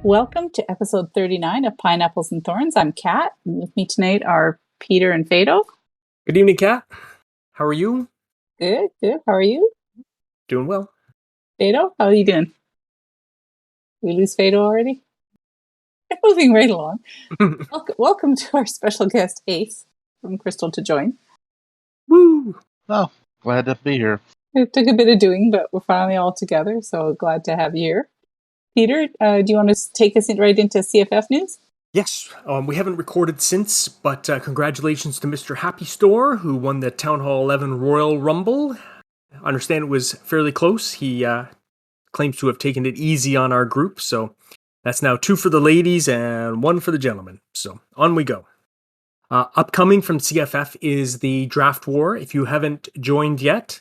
Welcome to episode 39 of Pineapples and Thorns. I'm Kat, and with me tonight are Peter and Fado. Good evening, Kat. How are you? Good, good. How are you? Doing well. Fado, how are you doing? We lose Fado already? Moving right along. Welcome to our special guest, Ace, from Crystal to Join. Woo! Oh, glad to be here. It took a bit of doing, but we're finally all together, so glad to have you here. Peter, do you want to take us right into CFF news? Yes, we haven't recorded since, but congratulations to Mr. Happy Store, who won the Town Hall 11 Royal Rumble. I understand it was fairly close. He claims to have taken it easy on our group, so that's now 2 for the ladies and 1 for the gentlemen. So on we go. Upcoming from CFF is the Draft War. If you haven't joined yet,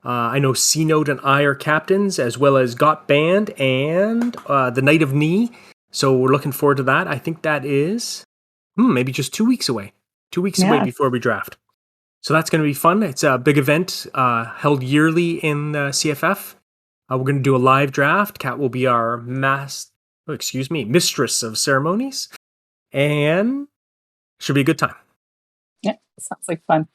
I know C-Note and I are captains, as well as Got Band and the Knight of Knee. So we're looking forward to that. I think that is maybe just 2 weeks away. 2 weeks away before we draft. So that's going to be fun. It's a big event held yearly in CFF. We're going to do a live draft. Kat will be our mistress of ceremonies. And should be a good time. Yeah, sounds like fun.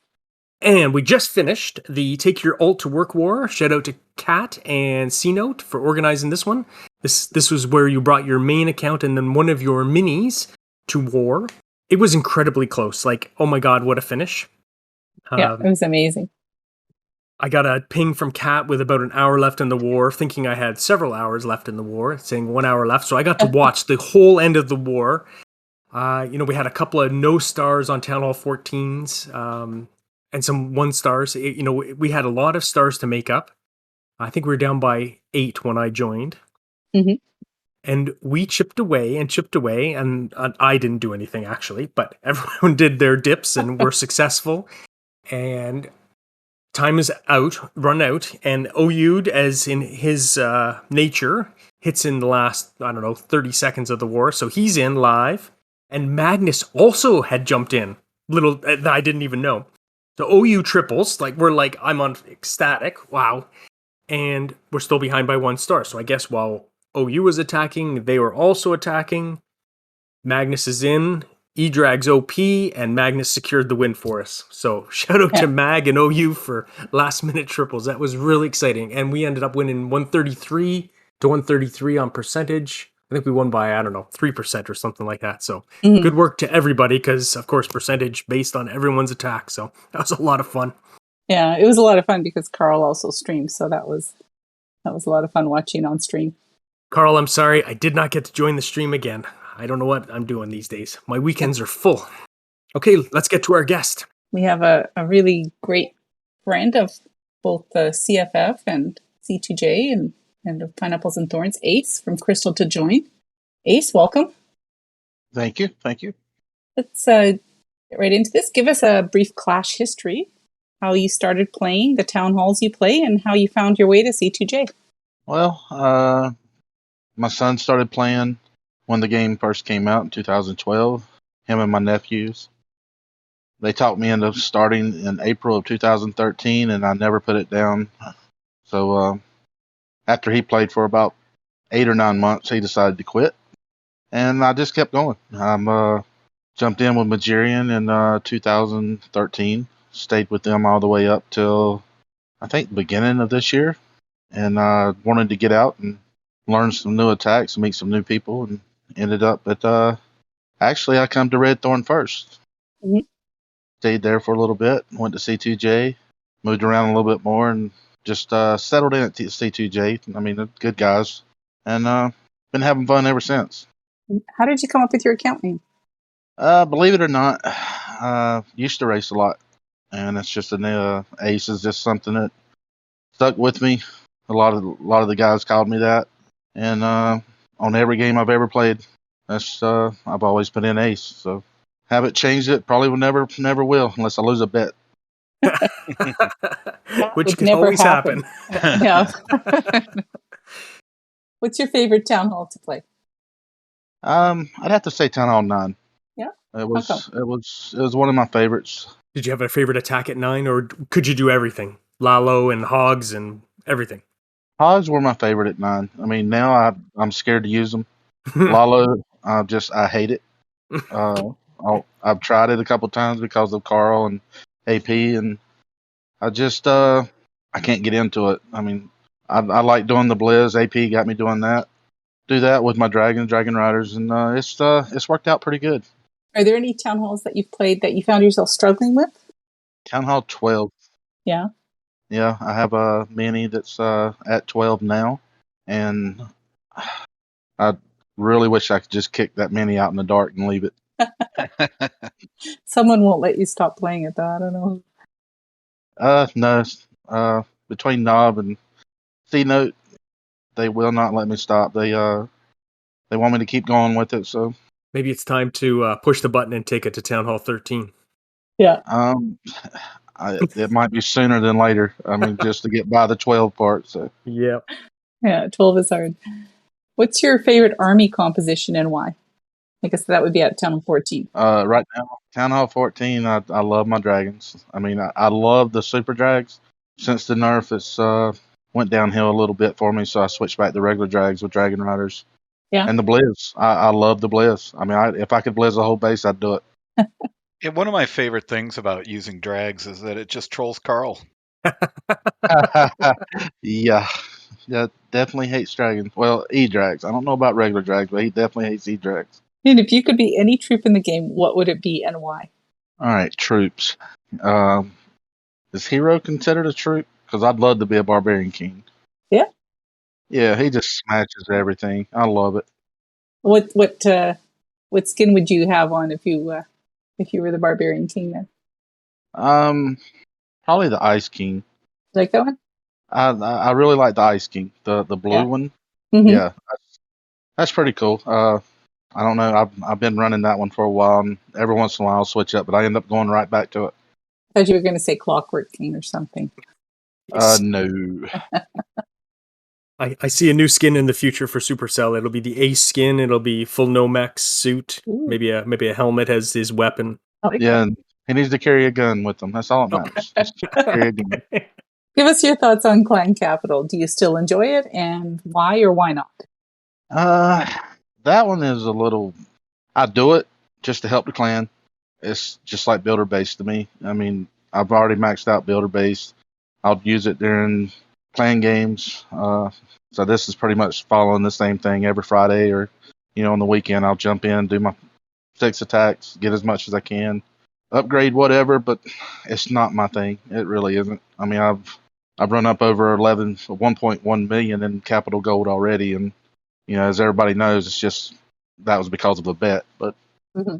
And we just finished the Take Your Alt to Work War. Shout out to Kat and C-Note for organizing this one. This was where you brought your main account and then one of your minis to war. It was incredibly close. Like, oh my God, what a finish. Yeah, it was amazing. I got a ping from Kat with about an hour left in the war, thinking I had several hours left in the war, saying 1 hour left. So I got to watch the whole end of the war. We had a couple of no stars on Town Hall 14s. And some 1 stars. We had a lot of stars to make up. I think we were down by 8 when I joined. Mm-hmm. And we chipped away, and I didn't do anything actually, but everyone did their dips and were successful. And time is run out, and OU'd, as in his nature, hits in the last, 30 seconds of the war. So he's in live. And Magnus also had jumped in. Little that I didn't even know. So OU triples, I'm on ecstatic, wow. And we're still behind by 1 star. So I guess while OU was attacking, they were also attacking. Magnus is in, E-Drags OP, and Magnus secured the win for us. So shout out to Mag and OU for last minute triples. That was really exciting. And we ended up winning 133 to 133 on percentage. I think we won by, 3% or something like that. So good work to everybody, because, of course, percentage based on everyone's attack. So that was a lot of fun. Yeah, it was a lot of fun because Carl also streamed. So that was a lot of fun watching on stream. Carl, I'm sorry. I did not get to join the stream again. I don't know what I'm doing these days. My weekends are full. Okay, let's get to our guest. We have a really great friend of both the CFF and C2J and of Pineapples and Thorns, Ace from Crystal to Join. Ace, welcome. Thank you. Let's get right into this. Give us a brief Clash history, how you started playing, the town halls you play, and how you found your way to C2J. Well, my son started playing when the game first came out in 2012, him and my nephews. They talked me into starting in April of 2013, and I never put it down. So after he played for about 8 or 9 months, he decided to quit. And I just kept going. I jumped in with Magirian in 2013, stayed with them all the way up till, I think, the beginning of this year. And I wanted to get out and learn some new attacks, meet some new people, and ended up at, actually, I come to Red Thorn first. Mm-hmm. Stayed there for a little bit, went to C2J, moved around a little bit more, and just settled in at C2J. I mean, they're good guys. And been having fun ever since. How did you come up with your account name? Believe it or not, used to race a lot. And it's just Ace is just something that stuck with me. A lot of the guys called me that. And on every game I've ever played, that's I've always put in Ace. So haven't changed it. Probably will never will unless I lose a bet. Which can always happen. Yeah. What's your favorite town hall to play? I'd have to say Town Hall 9. Yeah. It was one of my favorites. Did you have a favorite attack at 9, or could you do everything? Lalo and Hogs and everything? Hogs were my favorite at 9. I mean, now I'm scared to use them. Lalo, I hate it. I've tried it a couple times because of Carl and AP, and I can't get into it. I mean, I like doing the Blizz. AP got me doing that. Do that with my Dragon Riders, and it's worked out pretty good. Are there any town halls that you've played that you found yourself struggling with? Town Hall 12. Yeah. Yeah, I have a mini that's at 12 now, and I really wish I could just kick that mini out in the dark and leave it. Someone won't let you stop playing it, though. I don't know. No, between Knob and C Note, they will not let me stop. They want me to keep going with it. So Maybe it's time to push the button and take it to Town Hall 13. Yeah. It might be sooner than later. I mean, just to get by the 12 part. So Yeah. Yeah, 12 is hard. What's your favorite army composition and why? I guess that would be at Town Hall 14. right now, Town Hall 14, I love my dragons. I mean, I love the super drags. Since the nerf, it's went downhill a little bit for me, so I switched back to regular drags with Dragon Riders. Yeah. And the Blizz. I love the Blizz. I mean, if I could Blizz the whole base, I'd do it. Yeah, one of my favorite things about using drags is that it just trolls Carl. Yeah, definitely hates dragons. Well, E-Drags. I don't know about regular drags, but he definitely hates E-Drags. And if you could be any troop in the game, what would it be and why? All right, troops. Is Hero considered a troop? Because I'd love to be a Barbarian King. Yeah. Yeah, he just smashes everything. I love it. What skin would you have on if you were the Barbarian King then? Probably the Ice King. Like that one? I really like the Ice King, the blue one. Mm-hmm. Yeah, that's pretty cool. I don't know. I've been running that one for a while, and every once in a while I'll switch up, but I end up going right back to it. I thought you were going to say Clockwork King or something. No. I see a new skin in the future for Supercell. It'll be the Ace skin. It'll be full Nomex suit. Ooh. Maybe a helmet as his weapon. Yeah, and he needs to carry a gun with him. That's all that matters. Just carry a gun. Give us your thoughts on Clan Capital. Do you still enjoy it, and why or why not? That one is a little. I do it just to help the clan. It's just like builder base to me. I mean, I've already maxed out builder base. I'll use it during clan games. So this is pretty much following the same thing every Friday, or on the weekend I'll jump in, do my 6 attacks, get as much as I can, upgrade whatever. But it's not my thing. It really isn't. I mean, I've run up over 1.1 million in capital gold already, and as everybody knows, it's just that was because of a bet. But Mm-hmm.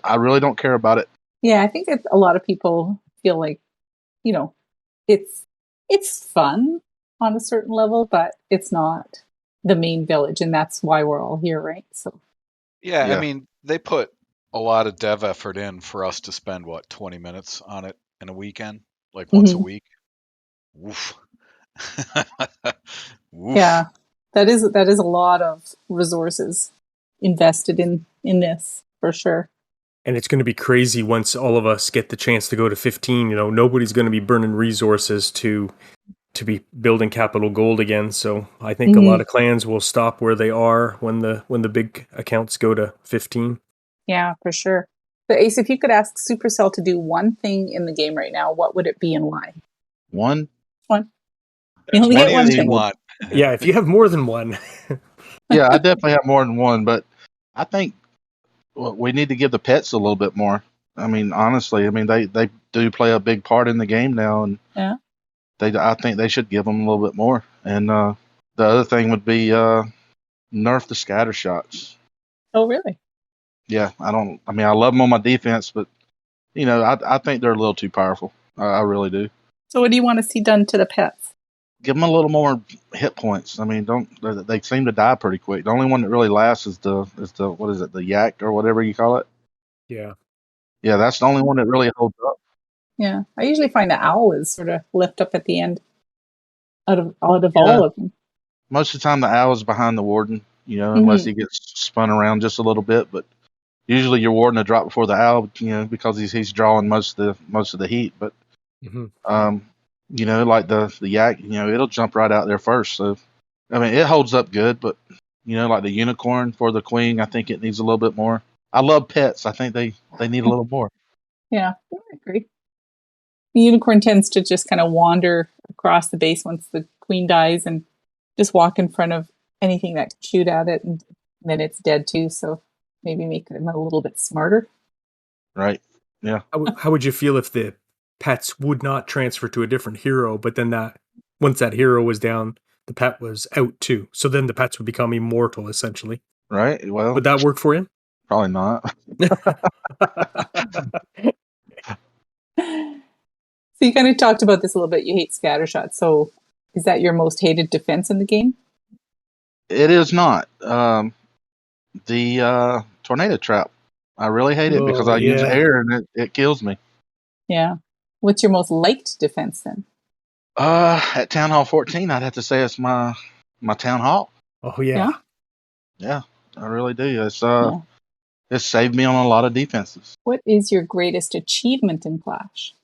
I really don't care about it. Yeah, I think a lot of people feel like, it's fun on a certain level, but it's not the main village, and that's why we're all here, right? So Yeah, Yeah. I mean, they put a lot of dev effort in for us to spend 20 minutes on it in a weekend, like once a week. Woof. Woof. yeah, that is a lot of resources invested in this for sure. And it's going to be crazy once all of us get the chance to go to 15. Nobody's going to be burning resources to be building capital gold again. So I think a lot of clans will stop where they are when the big accounts go to 15. Yeah, for sure. So Ace, if you could ask Supercell to do one thing in the game right now, what would it be and why? One. You only As get many one as you thing. want. Yeah, if you have more than one. Yeah, I definitely have more than one, but I think we need to give the pets a little bit more. I mean, honestly, they do play a big part in the game now, and Yeah. I think they should give them a little bit more. And the other thing would be nerf the scatter shots. Oh, really? Yeah, I love them on my defense, but I think they're a little too powerful. I really do. So what do you want to see done to the pets? Give them a little more hit points. I mean, they seem to die pretty quick. The only one that really lasts is the what is it, the yak or whatever you call it. Yeah. Yeah, that's the only one that really holds up. Yeah, I usually find the owl is sort of left up at the end out of all of them. Most of the time, the owl is behind the warden, unless he gets spun around just a little bit. But usually, your warden will drop before the owl, because he's drawing most of the heat. But like the yak, it'll jump right out there first. So, I mean, it holds up good, but Like the unicorn for the queen. I think it needs a little bit more. I love pets. I think they need a little more. Yeah, I agree. The unicorn tends to just kind of wander across the base once the queen dies and just walk in front of anything that can shoot at it, and then it's dead too. So maybe make them a little bit smarter. Right. Yeah. How would you feel if the pets would not transfer to a different hero, but then once that hero was down, the pet was out too. So then the pets would become immortal, essentially. Right. Well, Would that work for you? probably not. So you kind of talked about this a little bit. You hate scatter shots. So is that your most hated defense in the game? It is not. The tornado trap. I really hate it because Oh, I use yeah. air and it kills me. Yeah. What's your most liked defense then? At Town Hall 14, I'd have to say it's my Town Hall. Oh, yeah. Yeah. Yeah, I really do. Yeah. It saved me on a lot of defenses. What is your greatest achievement in Clash?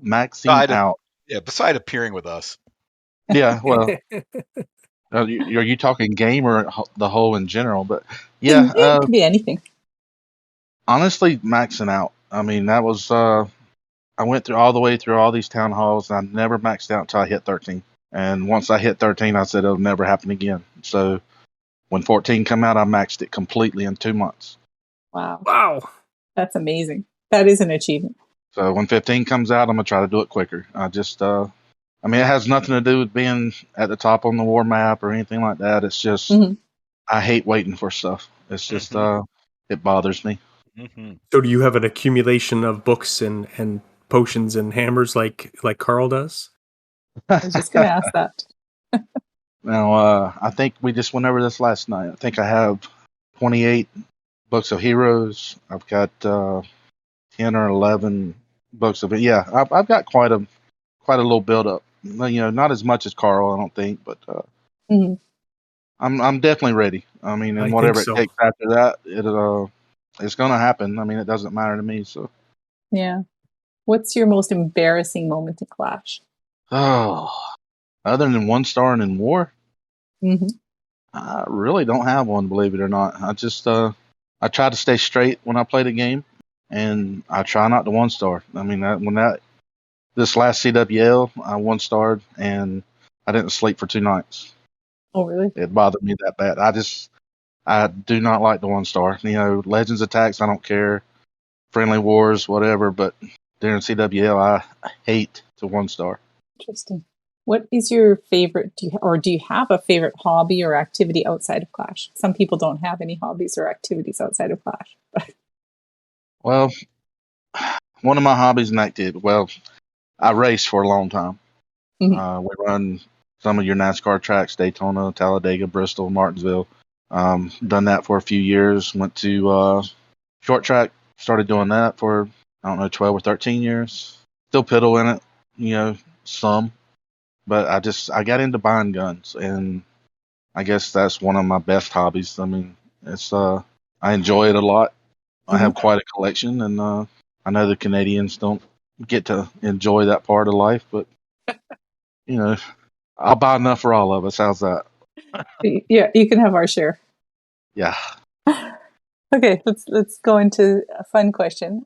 Maxing out. Yeah, beside appearing with us. Yeah, well, are you talking game or the whole in general? But yeah, It could be anything. honestly, maxing out. I mean, that was I went through all the way through all these town halls. And I never maxed out until I hit 13. And once I hit 13, I said it'll never happen again. So when 14 come out, I maxed it completely in 2 months. Wow. Wow. That's amazing. That is an achievement. So when 15 comes out, I'm gonna try to do it quicker. I mean, it has nothing to do with being at the top on the war map or anything like that. It's just I hate waiting for stuff. It's just it bothers me. So do you have an accumulation of books and potions and hammers like Carl does? I was just going to ask that. Now, I think we just went over this last night. I think I have 28 books of heroes. I've got 10 or 11 books of it. Yeah, I've got quite a little build up. Not as much as Carl, I don't think, but I'm definitely ready. I mean, and I whatever think so. it takes after that, it's gonna happen. I mean, it doesn't matter to me. So, Yeah. What's your most embarrassing moment in Clash? other than 1 star and in war, Mm-hmm. I really don't have one. Believe it or not, I just I try to stay straight when I play the game, and I try not to 1 star. I mean, this last CWL, I 1 starred and I didn't sleep for 2 nights. Oh, really? It bothered me that bad. I do not like the 1 star. Legends attacks, I don't care. Friendly wars, whatever. But during CWL, I hate to 1 star. Interesting. What is your favorite? Do you have a favorite hobby or activity outside of Clash? Some people don't have any hobbies or activities outside of Clash. Well, one of my hobbies and activity. Well, I raced for a long time. We run some of your NASCAR tracks: Daytona, Talladega, Bristol, Martinsville. Done that for a few years. Went to short track. Started doing that for 12 or 13 years. Still piddle in it, some. But I got into buying guns, and I guess that's one of my best hobbies. I mean, it's I enjoy it a lot. I have quite a collection, and I know the Canadians don't get to enjoy that part of life, but I'll buy enough for all of us. How's that? Yeah, you can have our share. Yeah. Okay, let's go into a fun question.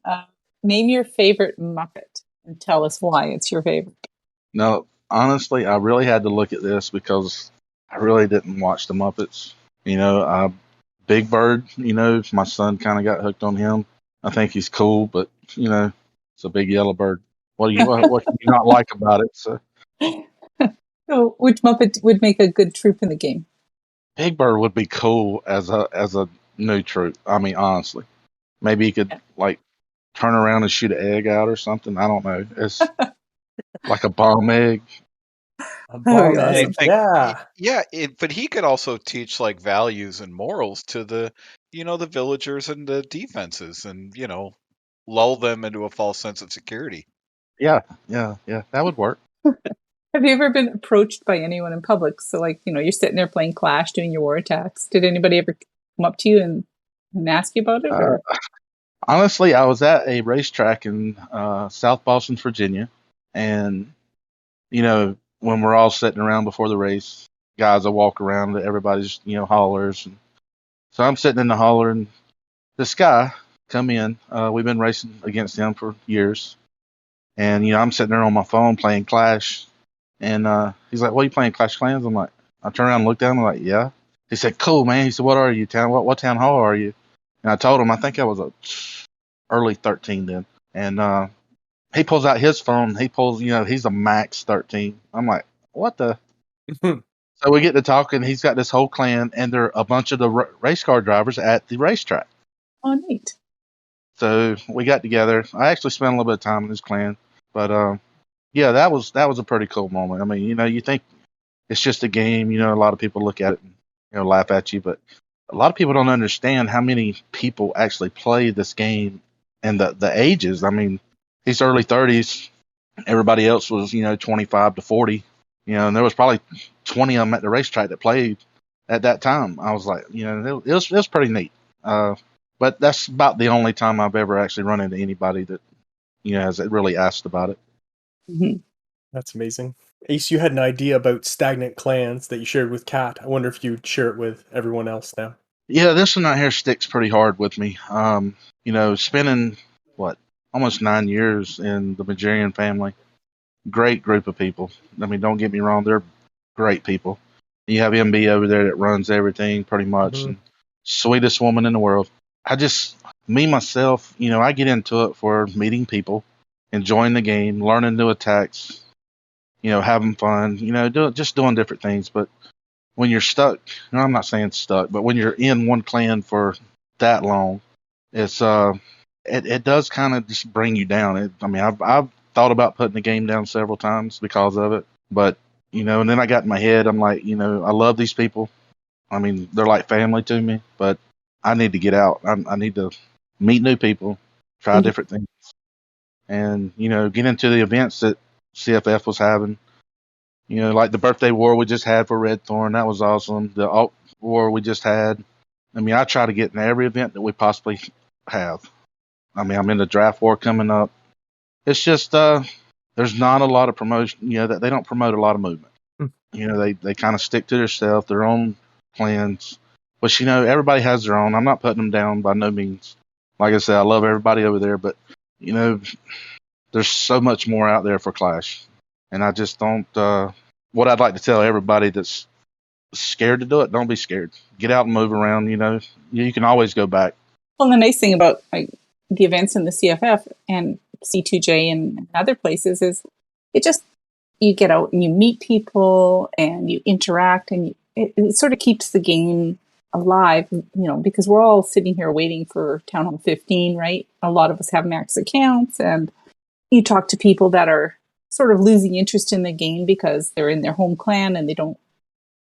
Name your favorite Muppet and tell us why it's your favorite. No, honestly, I really had to look at this because I really didn't watch the Muppets. Big Bird, my son kind of got hooked on him. I think he's cool, but, it's a big yellow bird. What can you not like about it? So So, which Muppet would make a good troop in the game? Big Bird would be cool as a new troop. I mean, honestly, maybe he could turn around and shoot an egg out or something. I don't know. It's like a bomb egg. A bomb egg. Yeah, but he could also teach values and morals to the villagers and the defenses, and lull them into a false sense of security. Yeah, that would work. Have you ever been approached by anyone in public? So, you're sitting there playing Clash, doing your war attacks. Did anybody ever come up to you and ask you about it? Or? Honestly, I was at a racetrack in South Boston, Virginia, and when we're all sitting around before the race, guys that walk around that everybody's, hollers. And so I'm sitting in the holler, and this guy come in. We've been racing against him for years, and I'm sitting there on my phone playing Clash, and he's like, "What are you playing, Clash Clans?" I'm like, I turned around and looked at him. I'm like, "Yeah." He said, "Cool, man." He said, "What are you, town? What town hall are you?" And I told him I think I was a early 13 then, and he pulls out his phone. He pulls, he's a max 13. I'm like, what the? So we get to talking. He's got this whole clan, and they're a bunch of the race car drivers at the racetrack. Oh, neat. So we got together. I actually spent a little bit of time in his clan, but yeah, that was a pretty cool moment. I mean, you think it's just a game. A lot of people look at it and laugh at you, but a lot of people don't understand how many people actually play this game and the ages. I mean, he's early 30s. Everybody else was 25 to 40. And there was probably 20 of them at the racetrack that played at that time. I was like, it was pretty neat. But that's about the only time I've ever actually run into anybody that has really asked about it. Mhm. That's amazing. Ace, you had an idea about stagnant clans that you shared with Kat. I wonder if you'd share it with everyone else now. Yeah, this one right here sticks pretty hard with me. Spending almost 9 years in the Majorian family. Great group of people. I mean, don't get me wrong, they're great people. You have MB over there that runs everything pretty much, and sweetest woman in the world. Me myself, I get into it for meeting people, enjoying the game, learning new attacks, having fun, just doing different things. But when you're stuck, I'm not saying stuck, but when you're in one clan for that long, it's it does kind of just bring you down. I've thought about putting the game down several times because of it, but and then I got in my head, I'm like, I love these people. I mean, they're like family to me, but I need to get out. I need to meet new people, try different things, and get into the events that CFF was having. Like the birthday war we just had for Red Thorn, that was awesome. The alt war we just had. I mean, I try to get in every event that we possibly have. I mean, I'm in the draft war coming up. It's just there's not a lot of promotion. That they don't promote a lot of movement. They kind of stick to themselves, their own plans. But everybody has their own. I'm not putting them down by no means. Like I said, I love everybody over there, but there's so much more out there for Clash, and I just don't. What I'd like to tell everybody that's scared to do it, don't be scared. Get out and move around. You can always go back. Well, the nice thing about the events in the CFF and C2J and other places is you get out and you meet people and you interact, and it sort of keeps the game alive, because we're all sitting here waiting for Town Hall 15, right? A lot of us have max accounts, and you talk to people that are sort of losing interest in the game because they're in their home clan and they don't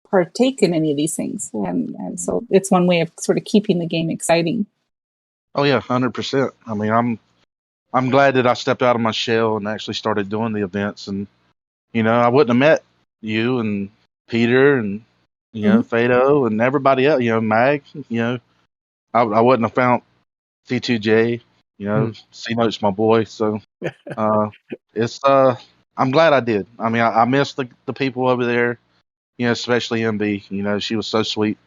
partake in any of these things. And so it's one way of sort of keeping the game exciting. Oh yeah, 100%. I mean, I'm glad that I stepped out of my shell and actually started doing the events. And I wouldn't have met you and Peter and Fado and everybody else. Mag. I wouldn't have found C2J. C Note's my boy. So it's I'm glad I did. I mean, I miss the people over there. Especially MB. She was so sweet.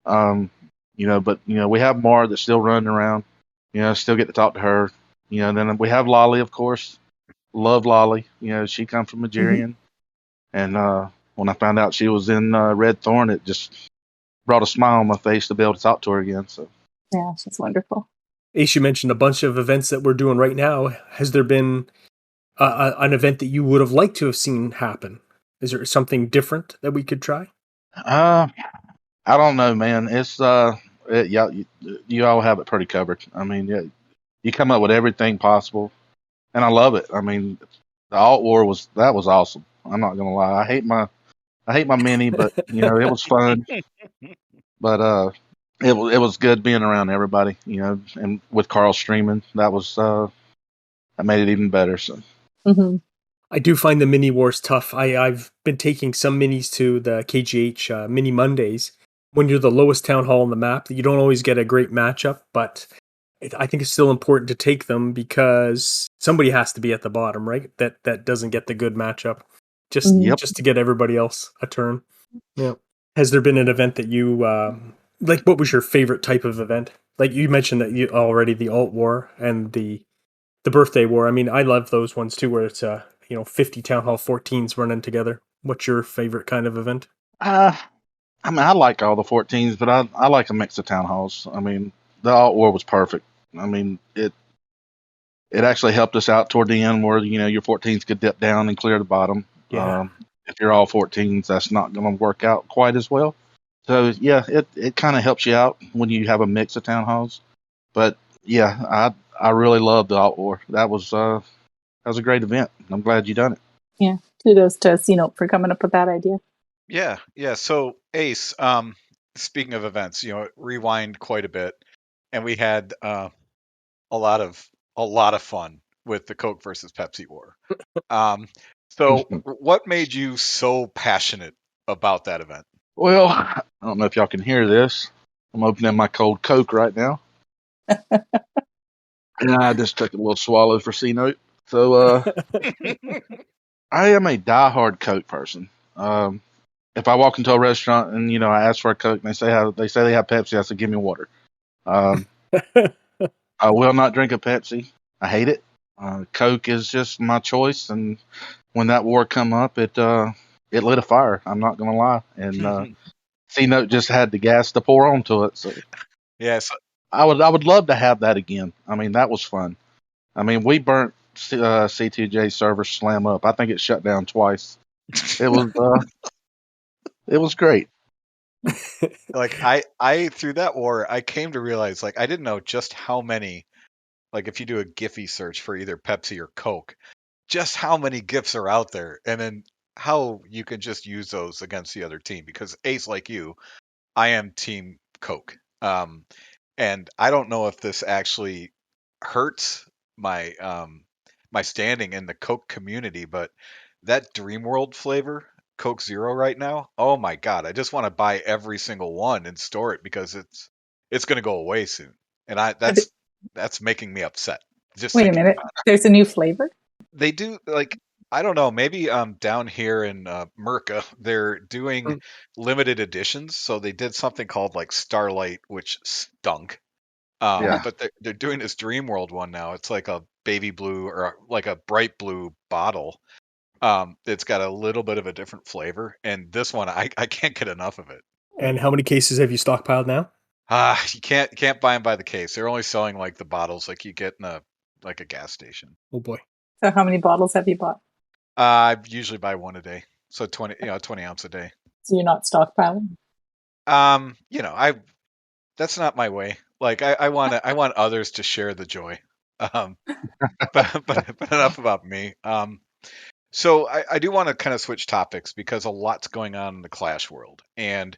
But we have Mar that's still running around. Still get to talk to her. Then we have Lolly, of course. Love Lolly. She come from Majorian. And when I found out she was in Red Thorn, it just brought a smile on my face to be able to talk to her again. So yeah, she's wonderful. Ace, you mentioned a bunch of events that we're doing right now. Has there been an event that you would have liked to have seen happen? Is there something different that we could try? I don't know, man. It's you all have it pretty covered. I mean, you come up with everything possible, and I love it. I mean, the alt war was awesome. I'm not gonna lie. I hate my mini, but it was fun. But it was good being around everybody. And with Carl streaming, that made it even better. So. I do find the mini wars tough. I've been taking some minis to the KGH Mini Mondays. When you're the lowest town hall on the map, you don't always get a great matchup, but I think it's still important to take them because somebody has to be at the bottom, right? That doesn't get the good matchup, just to get everybody else a turn. Yeah. Has there been an event that you like? What was your favorite type of event? Like you mentioned that you already the alt war and the birthday war. I mean, I love those ones too, where it's 50 town hall 14s running together. What's your favorite kind of event? Uh, I mean, I like all the 14s, but I like a mix of town halls. I mean, the alt war was perfect. I mean, it actually helped us out toward the end where your 14s could dip down and clear the bottom. Yeah. If you're all 14s, that's not going to work out quite as well. So yeah, it kind of helps you out when you have a mix of town halls. But yeah, I really loved the alt war. That was a great event. I'm glad you done it. Yeah. Kudos to C-Note for coming up with that idea. Yeah, yeah. So Ace, speaking of events, rewind quite a bit, and we had a lot of fun with the Coke versus Pepsi war. Um, so what made you so passionate about that event? Well, I don't know if y'all can hear this. I'm opening my cold Coke right now. And I just took a little swallow for C note. So I am a diehard Coke person. If I walk into a restaurant and I ask for a Coke and they say they have Pepsi, I say give me water. Um, I will not drink a Pepsi. I hate it. Coke is just my choice, and when that war come up, it lit a fire. I'm not gonna lie, and C Note just had the gas to pour onto it. So Yes. I would love to have that again. I mean, that was fun. I mean, we burnt C2J server slam up. I think it shut down twice. It was it was great. Like I through that war, I came to realize like I didn't know just how many, like if you do a Giphy search for either Pepsi or Coke, just how many GIFs are out there, and then how you can just use those against the other team. Because Ace, like you, I am Team Coke. And I don't know if this actually hurts my standing in the Coke community, but that Dream World flavor, Coke Zero right now, oh my God, I just want to buy every single one and store it because it's going to go away soon, and I Are they- that's making me upset just Wait a thinking minute. about it. There's a new flavor? They do like I don't know, maybe down here in Merca, they're doing limited editions. So they did something called like Starlight, which stunk. Yeah. But they're doing this Dream World one now. It's like a baby blue or like a bright blue bottle. It's got a little bit of a different flavor, and this one I can't get enough of it. And how many cases have you stockpiled now? You can't buy them by the case. They're only selling like the bottles like you get in a gas station. Oh boy. So how many bottles have you bought? I usually buy one a day, so 20 ounce a day. So you're not stockpiling? I that's not my way. Like I want others to share the joy. Um, but enough about me. So I do want to kind of switch topics because a lot's going on in the Clash world, and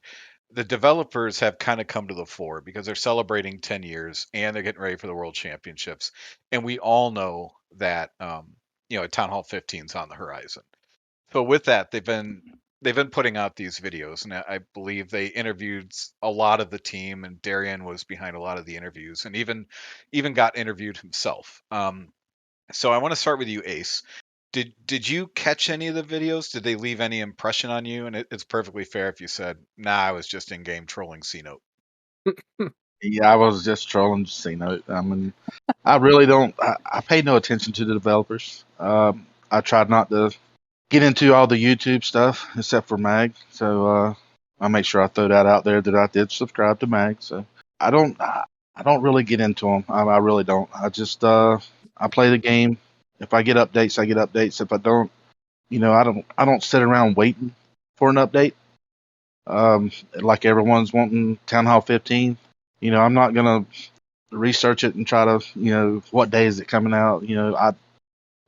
the developers have kind of come to the fore because they're celebrating 10 years and they're getting ready for the World Championships, and we all know that Town Hall 15 is on the horizon. So with that, they've been putting out these videos, and I believe they interviewed a lot of the team, and Darian was behind a lot of the interviews, and even got interviewed himself. So I want to start with you, Ace. Did you catch any of the videos? Did they leave any impression on you? And it's perfectly fair if you said, "Nah, I was just in game trolling C Note." Yeah, I was just trolling C note. I mean, I really don't. I pay no attention to the developers. I tried not to get into all the YouTube stuff except for Mag. So I make sure I throw that out there that I did subscribe to Mag. So I don't. I don't really get into them. I really don't. I just I play the game. If I get updates, I get updates. If I don't, I don't sit around waiting for an update. Like everyone's wanting Town Hall 15. I'm not gonna research it and try to, what day is it coming out?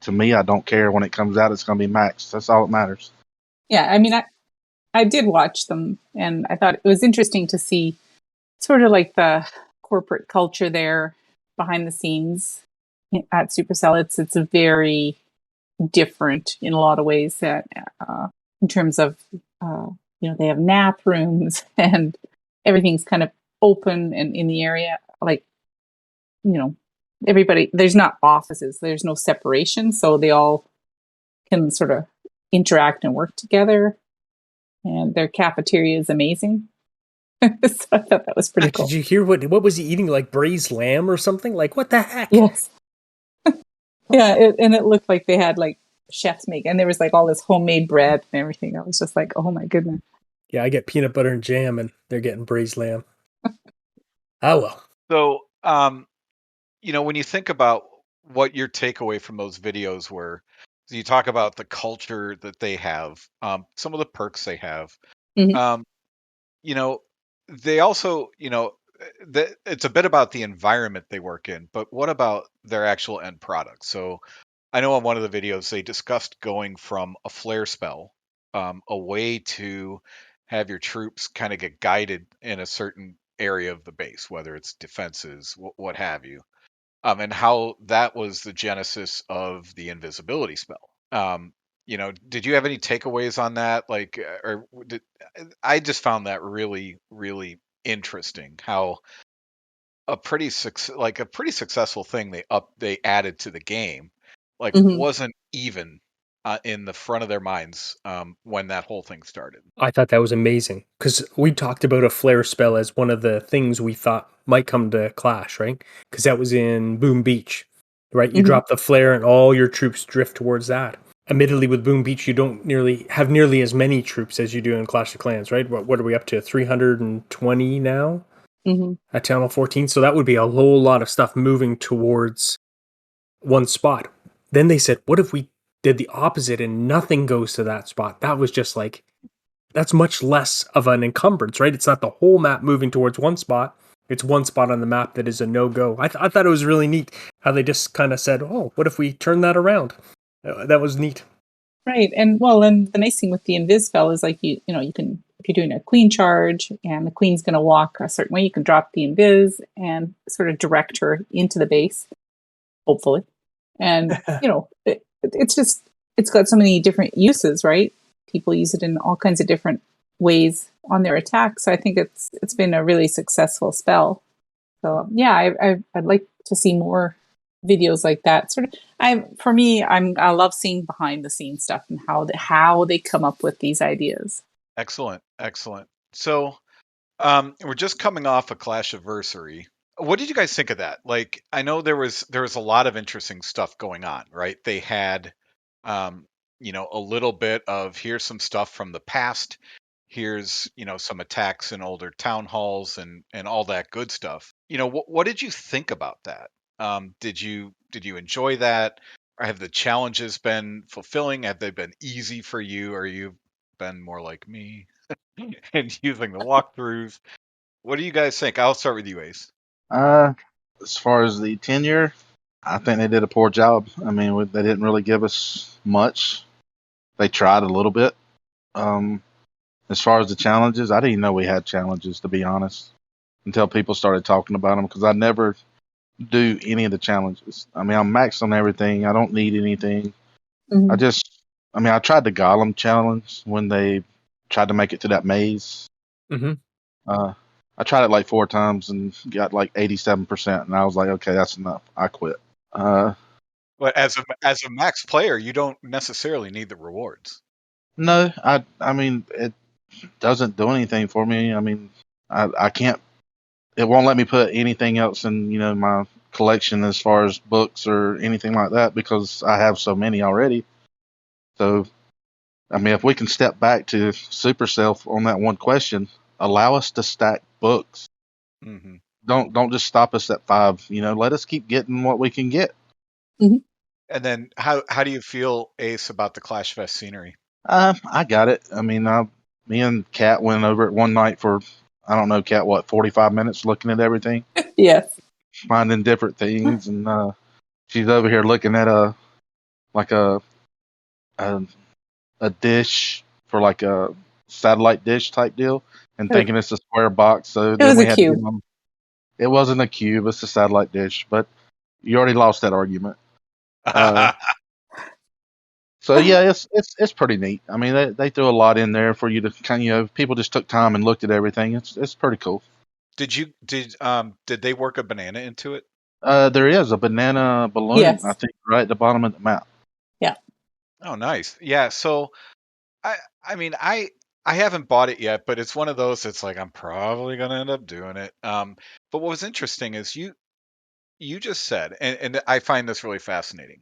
To me, I don't care when it comes out. It's gonna be max. That's all that matters. Yeah, I mean, I did watch them, and I thought it was interesting to see sort of like the corporate culture there behind the scenes at Supercell. It's a very different in a lot of ways that in terms of they have nap rooms and everything's kind of open and in the area, like everybody, there's not offices, there's no separation, so they all can sort of interact and work together. and their cafeteria is amazing. So I thought that was pretty cool. Did you hear what was he eating? Like braised lamb or something? Like what the heck? Yes. Yeah, and it looked like they had like chefs make, and there was like all this homemade bread and everything. I was just like, oh my goodness. Yeah, I get peanut butter and jam, and they're getting braised lamb. Oh well. So, when you think about what your takeaway from those videos were, so you talk about the culture that they have, some of the perks they have. Mhm. Um, they also, it's a bit about the environment they work in, but what about their actual end product? So I know on one of the videos they discussed going from a flare spell, a way to have your troops kind of get guided in a certain area of the base, whether it's defenses, what have you, and how that was the genesis of the invisibility spell. Did you have any takeaways on that? Like, I just found that really, really interesting. How a pretty successful thing they added to the game, like Mhm. wasn't even in the front of their minds when that whole thing started. I thought that was amazing because we talked about a flare spell as one of the things we thought might come to Clash, right? Because that was in Boom Beach, right? You Mhm. drop the flare and all your troops drift towards that. Admittedly, with Boom Beach, you don't nearly as many troops as you do in Clash of Clans, right? What are we up to? 320 now Mhm. at Channel 14. So that would be a whole lot of stuff moving towards one spot. Then they said, what if we did the opposite and nothing goes to that spot? That was just like, that's much less of an encumbrance, right? It's not the whole map moving towards one spot. It's one spot on the map that is a no-go. I thought it was really neat how they just kind of said, oh, what if we turn that around? That was neat. Right. And well, and the nice thing with the invis spell is like you can, if you're doing a queen charge and the queen's going to walk a certain way, you can drop the invis and sort of direct her into the base, hopefully. And it's got so many different uses, right? People use it in all kinds of different ways on their attacks. So I think it's been a really successful spell. So yeah, I'd like to see more videos like that. Sort of, I love seeing behind the scenes stuff and how they come up with these ideas. Excellent, excellent. So we're just coming off a Clash Anniversary. What did you guys think of that? Like, I know there was a lot of interesting stuff going on, right? They had, a little bit of here's some stuff from the past. Here's, some attacks in older town halls and all that good stuff. What did you think about that? Did you enjoy that? Or have the challenges been fulfilling? Have they been easy for you, or you've been more like me and using the walkthroughs? What do you guys think? I'll start with you, Ace. Uh, as far as the tenure, I think they did a poor job. I mean, they didn't really give us much. They tried a little bit. Um, as far as the challenges, I didn't even know we had challenges, to be honest, until people started talking about them, because I never do any of the challenges. I mean, I'm maxed on everything. I don't need anything. Mhm. I tried the Golem challenge when they tried to make it to that maze. Mm-hmm. I tried it like 4 times and got like 87%, and I was like, okay, that's enough. I quit. But as a max player, you don't necessarily need the rewards. No, I mean, it doesn't do anything for me. I mean, I can't. It won't let me put anything else in, my collection as far as books or anything like that, because I have so many already. So, I mean, if we can step back to Supercell on that one question, allow us to stack books. Hmm. Don't just stop us at 5. Let us keep getting what we can get. Mhm. And then how do you feel, Ace, about the Clash Fest scenery? I got it. I mean, me and Kat went over it one night for, I don't know, Kat, 45 minutes looking at everything, Yes. finding different things, and she's over here looking at like a a dish for like a satellite dish type deal, and thinking it's a square box. So It then was we a had to cube. give them. It wasn't a cube; it's a satellite dish. But you already lost that argument. So yeah, it's pretty neat. I mean, they threw a lot in there for you to kind of, people just took time and looked at everything. It's pretty cool. Did they work a banana into it? There is a banana balloon, I Yes. think, right at the bottom of the map. Yeah. Oh, nice. Yeah. So I mean, I haven't bought it yet, but it's one of those that's like I'm probably gonna end up doing it. But what was interesting is you just said, and I find this really fascinating.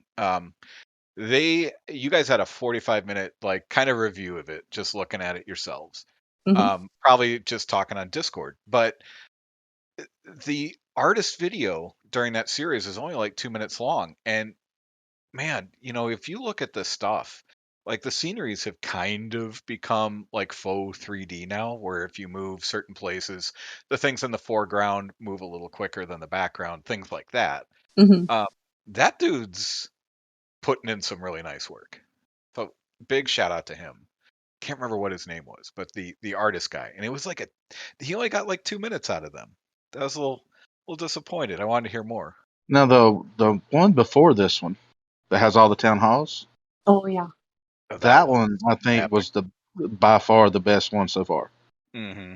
You guys had a 45-minute like kind of review of it, just looking at it yourselves. Hmm. Probably just talking on Discord, but the artist video during that series is only like 2 minutes long, and man, if you look at the stuff, like the sceneries have kind of become like faux 3D now, where if you move certain places, the things in the foreground move a little quicker than the background, things like that. Hmm. Um, that dude's putting in some really nice work. So big shout out to him. Can't remember what his name was, but the artist guy, and it was like he only got like 2 minutes out of them. That was a little disappointed. I wanted to hear more. Now the one before this one that has all the town halls, Oh yeah. Oh, that that was one I think epic. was the by far the best one so far. Hmm.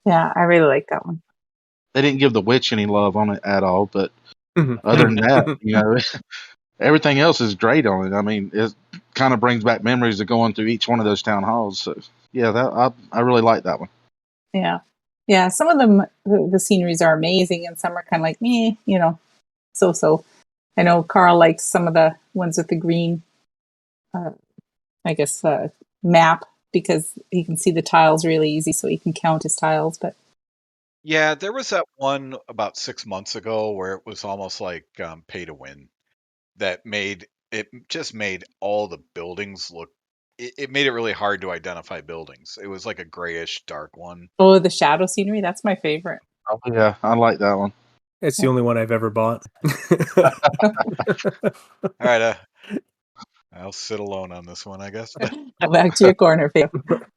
Yeah, I really like that one. They didn't give the witch any love on it at all, but other than that, Mhm. everything else is great on it. I mean, it kind of brings back memories of going through each one of those town halls. So yeah, I really like that one. Yeah. Yeah. Some of them, the sceneries are amazing, and some are kind of like me, so so. I know Carl likes some of the ones with the green, uh, I guess, map because he can see the tiles really easy, so he can count his tiles. But Yeah, there was that one about 6 months ago where it was almost like pay to win. That made it just made all the buildings look. It made it really hard to identify buildings. It was like a grayish, dark one. oh, the shadow scenery, that's my favorite. Oh, yeah, I like that one. It's the only one I've ever bought. All right, I'll sit alone on this one, I guess. Go back to your corner, Faith.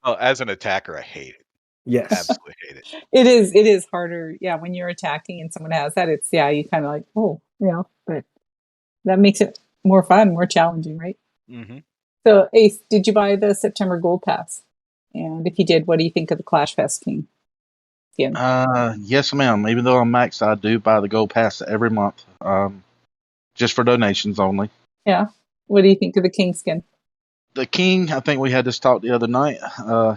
Well, as an attacker, I hate it. Yes. Absolutely hate it. It is harder. Yeah, when you're attacking and someone has that, it's yeah, you kind of like, oh, but that makes it more fun, more challenging, right? Hmm. So, Ace, did you buy the September Gold Pass? And if you did, what do you think of the Clash Fest King skin? Yes, ma'am. Even though I'm max, I do buy the gold pass every month, just for donations only. Yeah. What do you think of the King skin? The king, I think we had this talk the other night.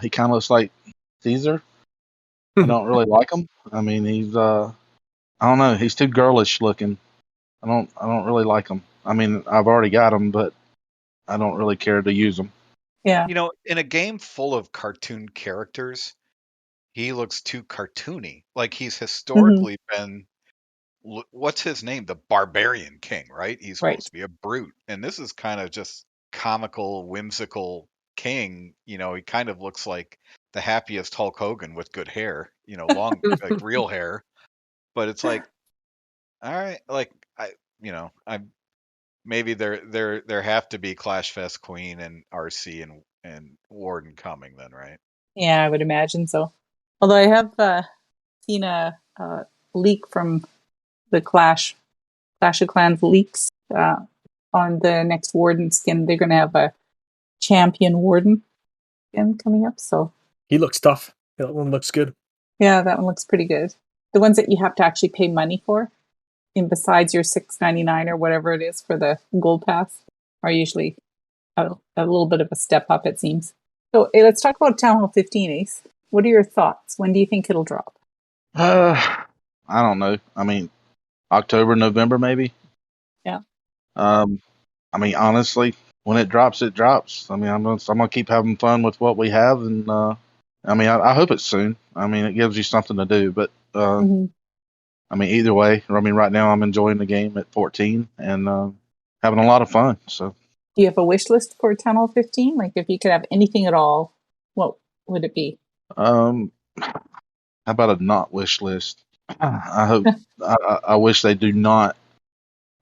He kind of looks like Caesar. I don't really like him. I mean, I don't know, he's too girlish looking. I don't really like him. I mean, I've already got him, but I don't really care to use him. Yeah. In a game full of cartoon characters, he looks too cartoony. Like he's Hmm. historically been what's his name? The Barbarian King, right? He's Right. supposed to be a brute. And this is kind of just comical, whimsical king. He kind of looks like the happiest Hulk Hogan with good hair, long, like real hair. But it's like, all right, like I'm maybe there have to be Clash Fest Queen and RC and Warden coming then, right? Yeah, I would imagine so. Although I have seen a leak from the Clash of Clans leaks on the next Warden skin. They're going to have a champion Warden skin coming up. So He looks tough. That one looks good. yeah, that one looks pretty good. The ones that you have to actually pay money for, and besides your $6.99 or whatever it is for the Gold Pass, are usually a little bit of a step up, it seems. So let's talk about Town Hall 15, Ace. What are your thoughts? When do you think it'll drop? I don't know. I mean, October, November, maybe. Yeah. Um, I mean, honestly, when it drops, it drops. I mean, I'm gonna keep having fun with what we have, and I mean, I hope it's soon. I mean, it gives you something to do. But Mm-hmm. I mean, either way, I mean, right now I'm enjoying the game at 14 and having a lot of fun. So, Do you have a wish list for Town Hall 15? Like, if you could have anything at all, what would it be? how about a not wish list? I hope. I wish they do not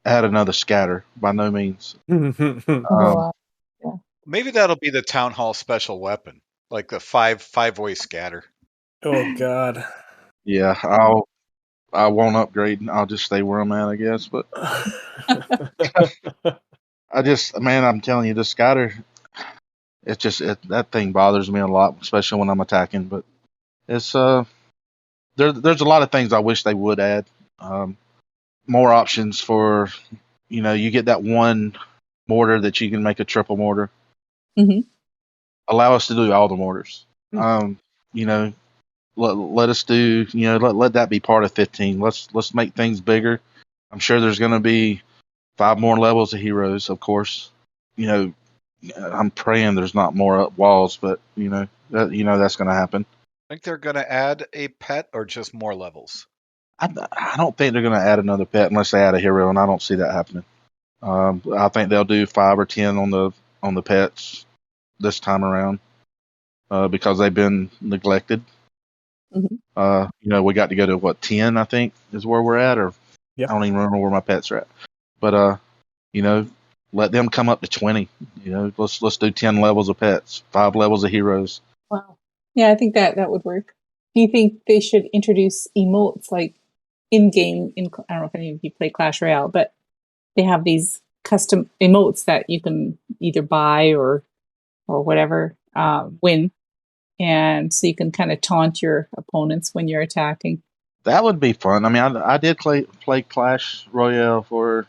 add another scatter. By no means. Oh, Um, yeah. Maybe that'll be the town hall special weapon, like the five-way scatter. Oh God. yeah, I won't upgrade. I'll just stay where I'm at, I guess. But man, I'm telling you, the scatter. It's just that thing bothers me a lot, especially when I'm attacking. But it's there's a lot of things I wish they would add. Um, More options for you get that one mortar that you can make a triple mortar. Hmm. Allow us to do all the mortars. You know, let us do. Let that be part of 15. Let's make things bigger. I'm sure there's going to be 5 more levels of heroes, of course. You know, I'm praying there's not more up walls, but that's going to happen. Think they're going to add a pet or just more levels? I don't think they're going to add another pet unless they add a hero, and I don't see that happening. I think they'll do 5 or 10 on the pets this time around because they've been neglected. Mhm. We got to go to 10, I think, is where we're at, or Yep. I don't even remember where my pets are at. But let them come up to 20. Let's do 10 levels of pets, 5 levels of heroes. Wow. Yeah, I think that would work. Do you think they should introduce emotes like in game? I don't know if any of you play Clash Royale, but they have these custom emotes that you can either buy or whatever win, and so you can kind of taunt your opponents when you're attacking. That would be fun. I mean, I did play Clash Royale for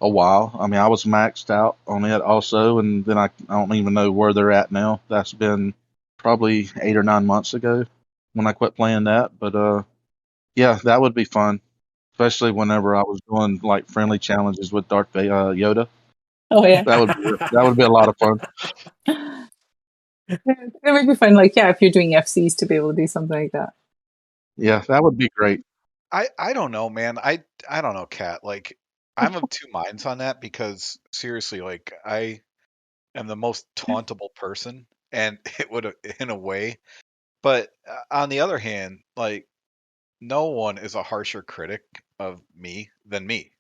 a while. I mean, I was maxed out on it also, and then I don't even know where they're at now. That's been probably 8 or 9 months ago when I quit playing that. But yeah, that would be fun, especially whenever I was doing like friendly challenges with Yoda. Oh yeah, That would be a lot of fun. it would be fun. Like if you're doing FCs to be able to do something like that. Yeah, that would be great. I don't know, man. I don't know, Kat. Like, I'm of two minds on that because seriously, like, I am the most tauntable person, and it would, in a way. But on the other hand, like, no one is a harsher critic of me than me.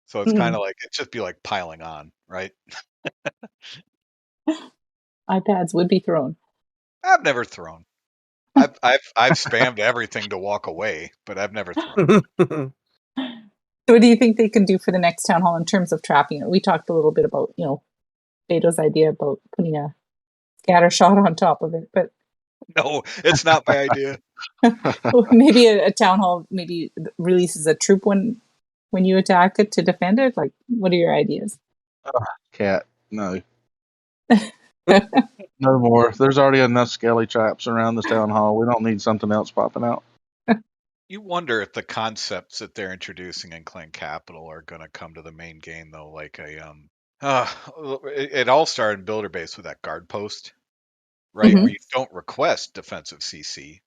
So it's kind Mhm. of like it'd just be like piling on, right? iPads would be thrown. I've never thrown. I've spammed everything to walk away, but I've never thrown. So what do you think they can do for the next town hall in terms of trapping it? We talked a little bit about, Beto's idea about putting a scatter shot on top of it, but No, it's not my idea. maybe a town hall maybe releases a troop when you attack it to defend it. Like, what are your ideas? Cat, no. No more. There's already enough skelly traps around this town hall. We don't need something else popping out. You wonder if the concepts that they're introducing in Clan Capital are going to come to the main game, though. Like uh, it all started in Builder Base with that guard post, right? Where Mhm. you don't request defensive CC.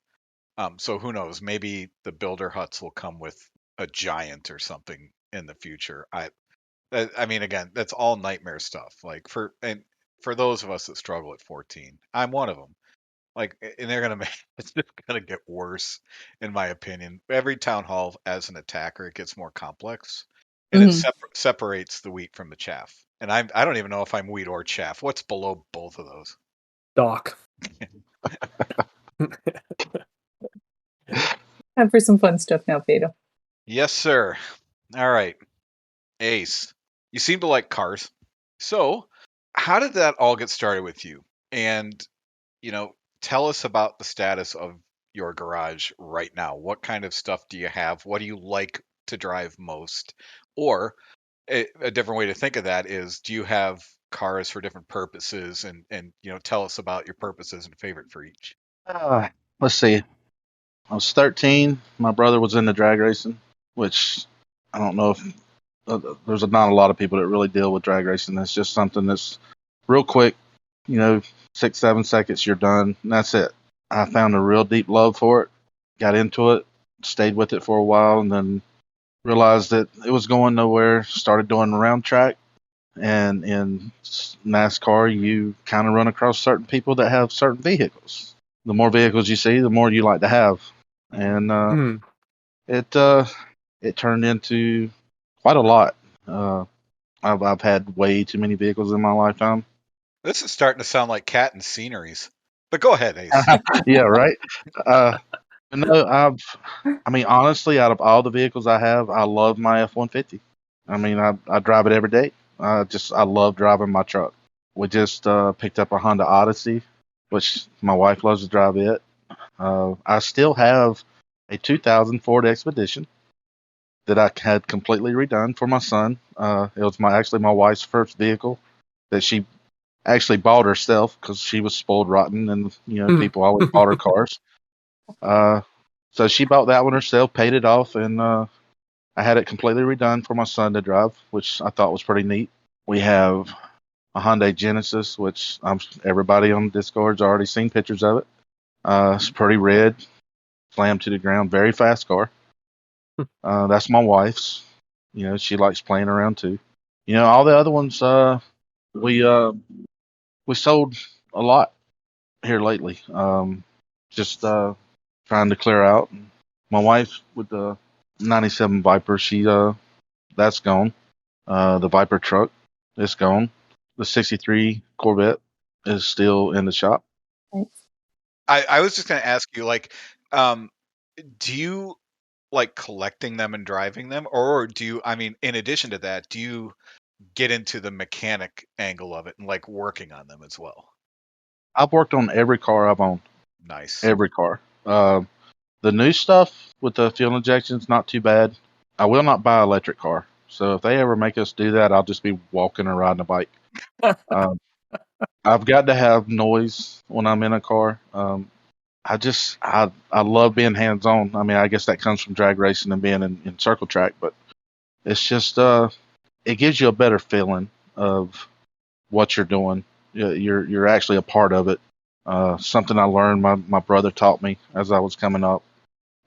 So who knows? Maybe the builder huts will come with a giant or something in the future. I mean, again, that's all nightmare stuff. Like for those of us that struggle at 14, I'm one of them. Like, and they're gonna make it's just gonna get worse, in my opinion. Every town hall, as an attacker, it gets more complex, and it Mhm. separates the wheat from the chaff. And I don't even know if I'm wheat or chaff. What's below both of those? Doc. Time for some fun stuff now, Beto. Yes, sir. All right, Ace. You seem to like cars. So, how did that all get started with you? And, you know, tell us about the status of your garage right now. What kind of stuff do you have? What do you like to drive most? Or a different way to think of that is, do you have cars for different purposes? And tell us about your purposes and favorite for each. Uh, let's see. I was 13. My brother was into drag racing, which I don't know if there's not a lot of people that really deal with drag racing. It's just something that's real quick, 6, 7 seconds, you're done, and that's it. I found a real deep love for it, got into it, stayed with it for a while, and then realized that it was going nowhere. Started doing round track, and in NASCAR, you kind of run across certain people that have certain vehicles. The more vehicles you see, the more you like to have, and Mhm. it turned into quite a lot. Uh, I've had way too many vehicles in my lifetime. This is starting to sound like cat and sceneries. But go ahead, Ace. Yeah, right. Uh, no, I mean, honestly, out of all the vehicles I have, I love my F-150. I mean, I drive it every day. I love driving my truck. We just picked up a Honda Odyssey, which my wife loves to drive it. I still have a 2000 Ford Expedition that I had completely redone for my son. It was actually my wife's first vehicle that she actually bought herself because she was spoiled rotten, and people always bought her cars. So she bought that one herself, paid it off, and I had it completely redone for my son to drive, which I thought was pretty neat. We have a Hyundai Genesis, which everybody on Discord's already seen pictures of it. It's pretty red, slammed to the ground, very fast car. That's my wife's. She likes playing around too. All the other ones, we sold a lot here lately. Just trying to clear out. My wife with the '97 Viper, that's gone. The Viper truck is gone. The '63 Corvette is still in the shop. I was just going to ask you, like, do you like collecting them and driving them, or do you? I mean, in addition to that, do you get into the mechanic angle of it and like working on them as well? I've worked on every car I've owned. Nice. Every car. The new stuff with the fuel injection is not too bad. I will not buy an electric car. So if they ever make us do that, I'll just be walking or riding a bike. I've got to have noise when I'm in a car. I love being hands on. I mean, I guess that comes from drag racing and being in circle track, but it's just it gives you a better feeling of what you're doing. You're actually a part of it. Something I learned my brother taught me as I was coming up.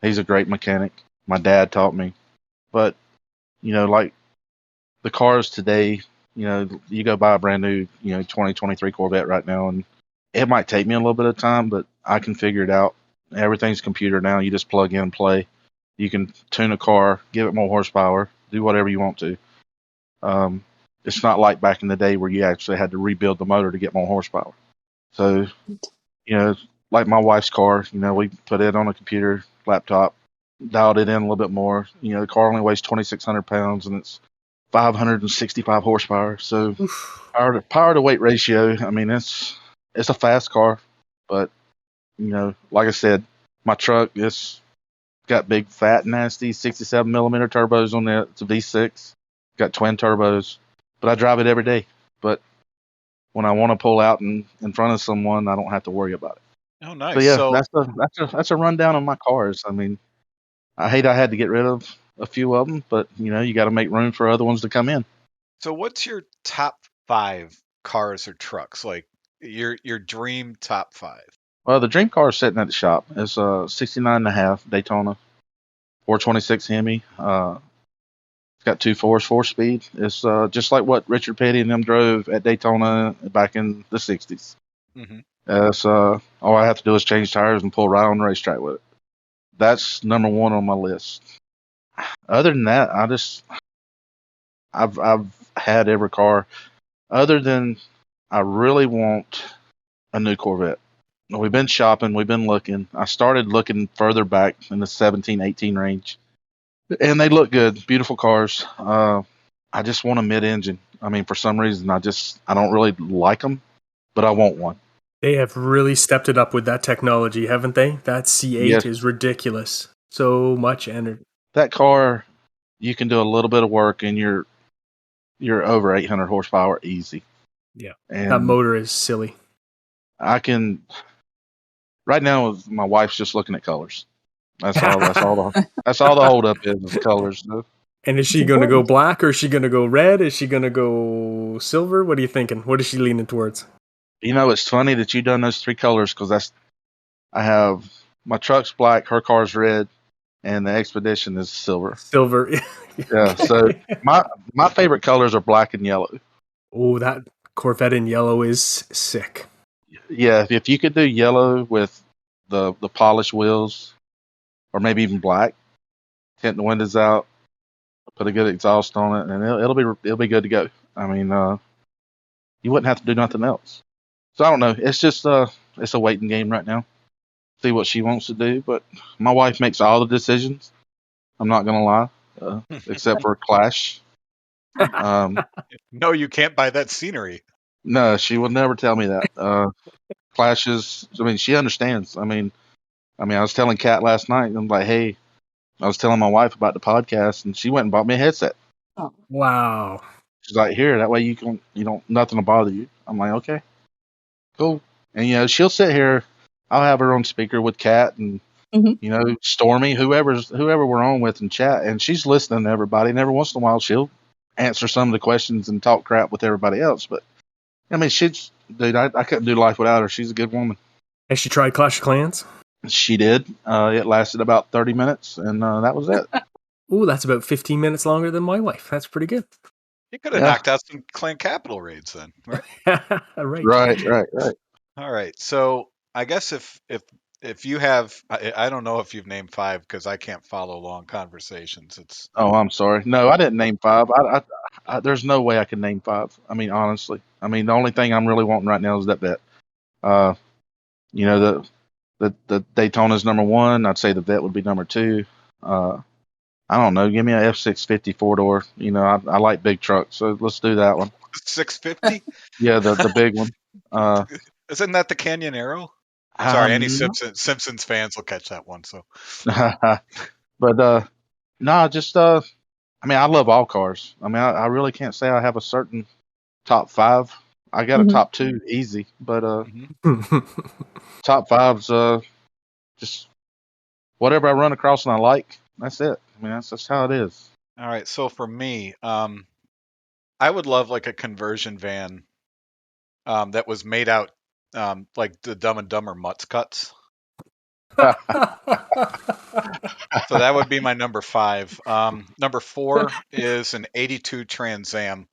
He's a great mechanic. My dad taught me. But, like the cars today, you go buy a brand new, 2023 Corvette right now, and it might take me a little bit of time, but I can figure it out. Everything's computer now. You just plug in and play. You can tune a car, give it more horsepower, do whatever you want to. It's not like back in the day where you actually had to rebuild the motor to get more horsepower. So, like my wife's car, we put it on a computer, laptop, dialed it in a little bit more. The car only weighs 2,600 pounds and it's 565 horsepower. So power to weight ratio, I mean, it's a fast car, but like I said, my truck is got big, fat, nasty 67 millimeter turbos on it. It's a V6, got twin turbos, but I drive it every day. But when I want to pull out in front of someone, I don't have to worry about it. Oh, nice. So yeah, So, that's a rundown of my cars. I mean, I had to get rid of a few of them, but you got to make room for other ones to come in. so what's your top 5 cars or trucks? Like your dream top 5? Well, the dream car is sitting at the shop. It's a 69.5 Daytona, 426 Hemi. It's got 2.4s, 4-speed. It's just like what Richard Petty and them drove at Daytona back in the '60s. Mm-hmm. All I have to do is change tires and pull right on the racetrack with it. That's number one on my list. Other than that, I've had every car. Other than I really want a new Corvette. We've been shopping, we've been looking. I started looking further back in the 17, 18 range. And they look good, beautiful cars. I just want a mid-engine. I mean, for some reason, I don't really like them, but I want one. They have really stepped it up with that technology, haven't they? That C8 Yes. is ridiculous. So much energy. That car, you can do a little bit of work, and you're over 800 horsepower easy. Yeah, and that motor is silly. I can. Right now, my wife's just looking at colors. That's all. That's all the holdup is colors. And is she going to go black or is she going to go red? Is she going to go silver? What are you thinking? What is she leaning towards? It's funny that you done those 3 colors because I have my truck's black, her car's red, and the Expedition is silver. Silver. Yeah. So my favorite colors are black and yellow. Oh, that Corvette in yellow is sick. Yeah, if you could do yellow with the polished wheels, or maybe even black, tint the windows out, put a good exhaust on it, and it'll be good to go. I mean, you wouldn't have to do nothing else. So I don't know. It's just it's a waiting game right now. See what she wants to do, but my wife makes all the decisions. I'm not gonna lie, except for Clash. No, you can't buy that scenery. No, she would never tell me that. Clash is. I mean, she understands. I mean, I was telling Kat last night. I'm like, hey, I was telling my wife about the podcast, and she went and bought me a headset. Wow. She's like, here, that way you don't nothing will bother you. I'm like, okay, cool. And she'll sit here. I'll have her on speaker with Kat and Stormy, whoever we're on with and chat, and she's listening to everybody. And every once in a while, she'll answer some of the questions and talk crap with everybody else. But I mean, I couldn't do life without her. She's a good woman. Has she tried Clash of Clans? She did. It lasted about 30 minutes, and that was it. Ooh, that's about 15 minutes longer than my wife. That's pretty good. You could have knocked out some clan capital raids then, right? Right. Right. All right. So I guess if you have, I don't know if you've named 5 because I can't follow long conversations. It's Oh, I'm sorry. No, I didn't name 5. There's no way I can name 5. I mean, honestly. I mean, the only thing I'm really wanting right now is that vet. The Daytona's number 1. I'd say the vet would be number 2. I don't know. Give me a F650 4-door. I like big trucks, so let's do that one. 650. Yeah, the big one. Isn't that the Canyon Arrow? Sorry, any Simpsons fans will catch that one. So, but no, just I mean, I love all cars. I mean, I really can't say I have a certain top 5. I got a top 2 easy, but top 5's just whatever I run across and I like. That's it. I mean, that's just how it is. All right. So for me, I would love like a conversion van that was made out like the Dumb and Dumber Mutts Cuts. So that would be my number 5. Number 4 is an 82 Trans Am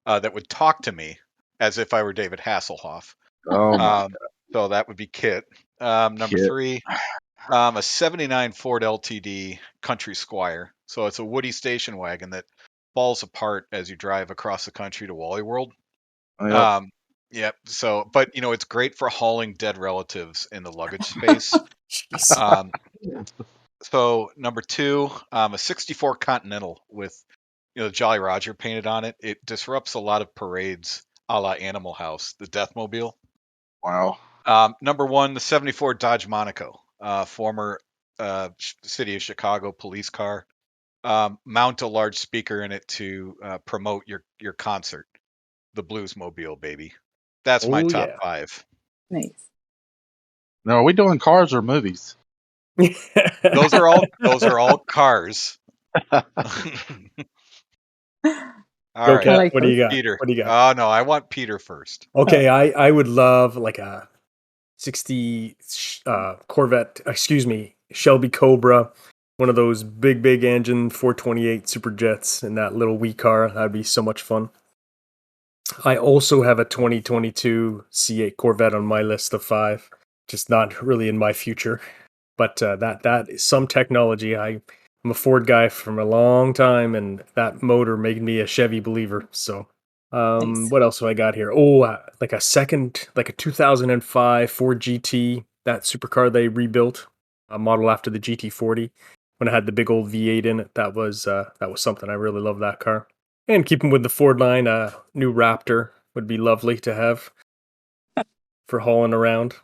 that would talk to me as if I were David Hasselhoff. Oh my God. So that would be Kit. Number Kit. 3, a 79 Ford LTD Country Squire. So it's a Woody station wagon that falls apart as you drive across the country to Wally World. Yep. Yep. So, but it's great for hauling dead relatives in the luggage space. So number 2, a 64 Continental with Jolly Roger painted on it. It disrupts a lot of parades, a la Animal House, the Deathmobile. Wow. Number 1, the 74 Dodge Monaco, former city of Chicago police car. Mount a large speaker in it to promote your concert, the Bluesmobile, baby. That's my top 5. Nice. Now, are we doing cars or movies? Those are all cars. All right. Kat, what do you got? Peter. What do you got? Oh no, I want Peter first. Okay, I would love like a 60 Corvette, Shelby Cobra, one of those big engine 428 Superjets in that little wee car. That'd be so much fun. I also have a 2022 C8 Corvette on my list of 5, just not really in my future. But that is some technology. I'm a Ford guy from a long time, and that motor made me a Chevy believer. So, Nice. what else have I got here? Oh, like a 2005 Ford GT, that supercar they rebuilt, a model after the GT40. When it had the big old V8 in it, that was something. I really love that car. And keeping with the Ford line, a new Raptor would be lovely to have for hauling around.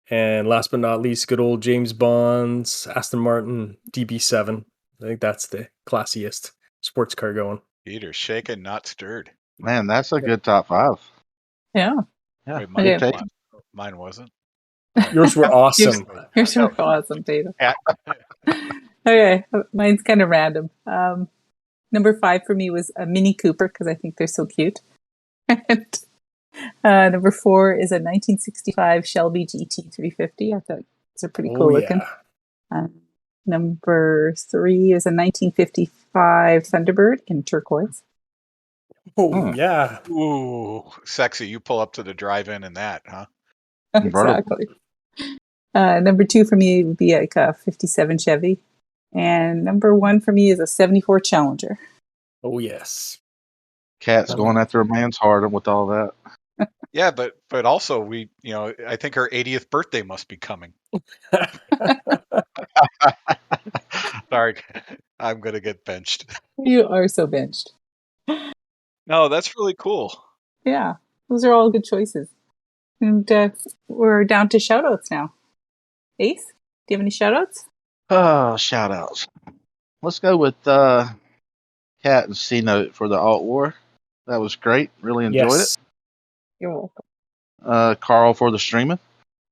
And last but not least, good old James Bond's Aston Martin DB7. I think that's the classiest sports car going. Peter, shaken, not stirred. Man, that's a good top 5. Yeah. Yeah. Wait, mine wasn't. Yours were awesome. Yours were awesome, Peter. Okay, mine's kind of random. Number 5 for me was a Mini Cooper because I think they're so cute. And number 4 is a 1965 Shelby GT350. I thought it's a pretty cool looking. Number 3 is a 1955 Thunderbird in turquoise. Oh, yeah. Ooh, sexy. You pull up to the drive-in in that, huh? Exactly. Number 2 for me would be like a 57 Chevy. And number 1 for me is a 74 Challenger. Oh, yes. Kat's going after a man's heart with all that. Yeah, but also I think her 80th birthday must be coming. Sorry, I'm gonna get benched. You are so benched. No, that's really cool. Yeah, those are all good choices. And we're down to shout-outs now. Ace, do you have any shout-outs? Oh, shout-outs. Let's go with Kat and C-Note for the Alt War. That was great. Really enjoyed Yes. You're welcome. it. Carl for the streaming.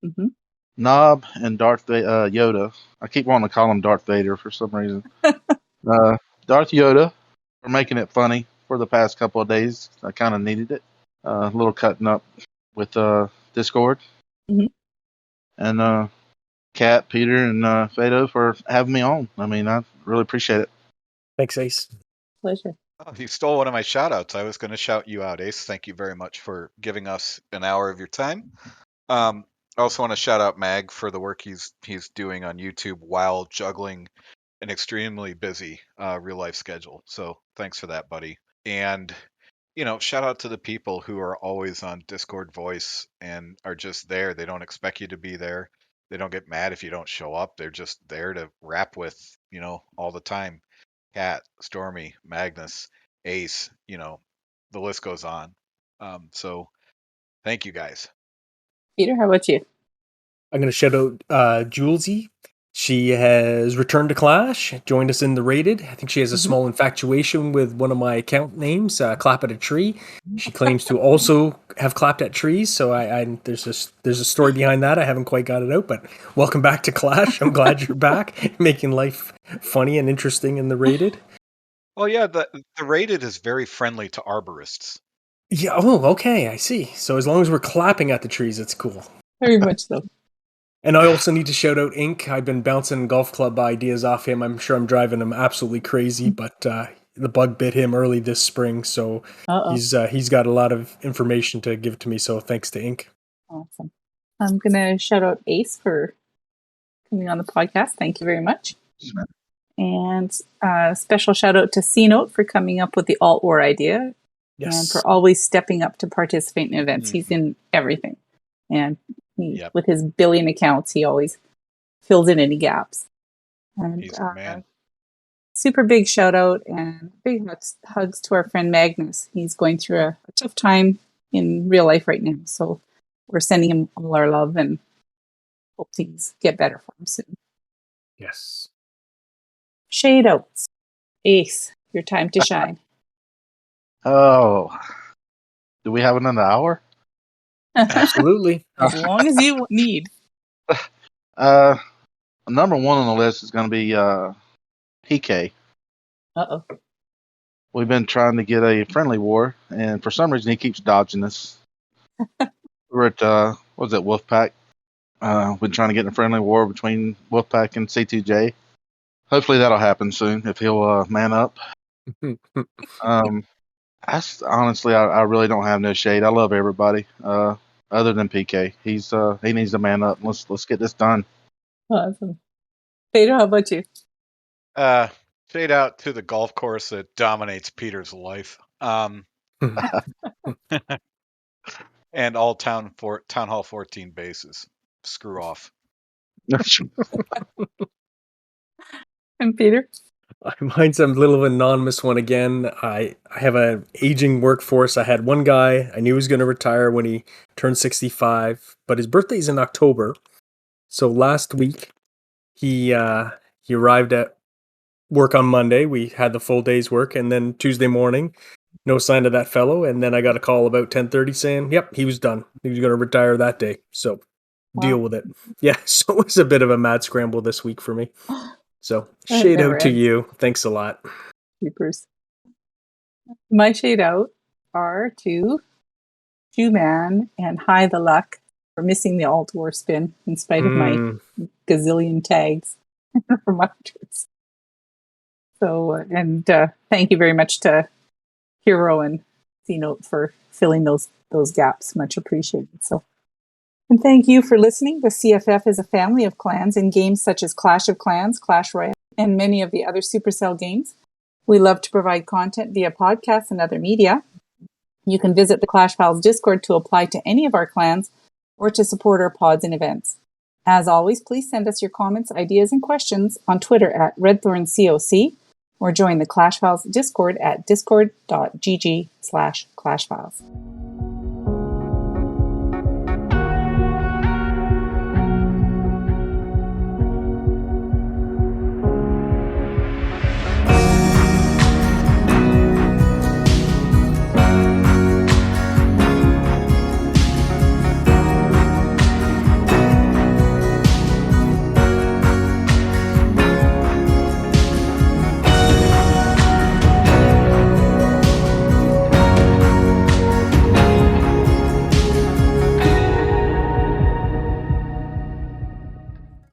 Hmm. Knob and Yoda. I keep wanting to call him Darth Vader for some reason. Darth Yoda for making it funny for the past couple of days. I kind of needed it. A little cutting up with Discord. Mhm. And Kat, Peter, and Fado for having me on. I mean, I really appreciate it. Thanks, Ace. Pleasure. Oh, you stole one of my shout outs. I was going to shout you out, Ace. Thank you very much for giving us an hour of your time. I also want to shout out Mag for the work he's doing on YouTube while juggling an extremely busy real life schedule. So thanks for that, buddy. And shout out to the people who are always on Discord voice and are just there. They don't expect you to be there. They don't get mad if you don't show up. They're just there to rap with, all the time. Kat, Stormy, Magnus, Ace, the list goes on. So thank you guys. Peter, how about you? I'm going to shout out Julesy. She has returned to Clash, joined us in the rated. I think she has a small infatuation with one of my account names, Clap at a Tree. She claims to also have clapped at trees, so there's a story behind that. I haven't quite got it out, but welcome back to Clash. I'm glad you're back, making life funny and interesting in the rated. Well, yeah, the rated is very friendly to arborists. Yeah. Oh, okay. I see. So as long as we're clapping at the trees, it's cool. Very much so. And I also need to shout out Ink. I've been bouncing golf club ideas off him. I'm sure I'm driving him absolutely crazy, but the bug bit him early this spring, so Uh-oh. he's got a lot of information to give to me. So thanks to Ink. Awesome. I'm going to shout out Ace for coming on the podcast. Thank you very much. And special shout out to C-Note for coming up with the alt war idea and Yes. for always stepping up to participate in events. He's in everything. And with his billion accounts, he always fills in any gaps. And He's the man. super big shout out and big hugs to our friend Magnus. He's going through a tough time in real life right now. So we're sending him all our love and hope things get better for him soon. Yes. Shade outs. Ace, your time to shine. Oh, do we have another hour? Absolutely. As long as you need. Number one on the list is going to be PK. Uh-oh. We've been trying to get a friendly war, and for some reason he keeps dodging us. We're at what was it, Wolfpack? We've been trying to get in a friendly war between Wolfpack and C2J. Hopefully that'll happen soon if he'll man up. Honestly, I really don't have no shade. I love everybody other than PK. He needs to man up. Let's get this done. Awesome. Pedro, how about you? Shade out to the golf course that dominates Peter's life. And all Town Hall 14 bases. Screw off. And Peter? Mine's a little of an anonymous one again. I have an aging workforce. I had one guy I knew was going to retire when he turned 65, but his birthday's in October. So last week he arrived at work on Monday. We had the full day's work, and then Tuesday morning, no sign of that fellow. And then I got a call about 10:30 saying, "Yep, he was done. He was going to retire that day." So deal with it. Yeah, so it was a bit of a mad scramble this week for me. So shade out to you. Thanks a lot. Keepers. My shade out are to Shoeman and High the Luck for missing the alt war spin in spite of my gazillion tags from hunters. So, and thank you very much to Hero and C-Note for filling those gaps. Much appreciated. So, and thank you for listening. The CFF is a family of clans in games such as Clash of Clans, Clash Royale, and many of the other Supercell games. We love to provide content via podcasts and other media. You can visit the Clash Files Discord to apply to any of our clans or to support our pods and events. As always, please send us your comments, ideas, and questions on Twitter at RedthornCOC or join the Clash Files Discord at discord.gg/ClashFiles.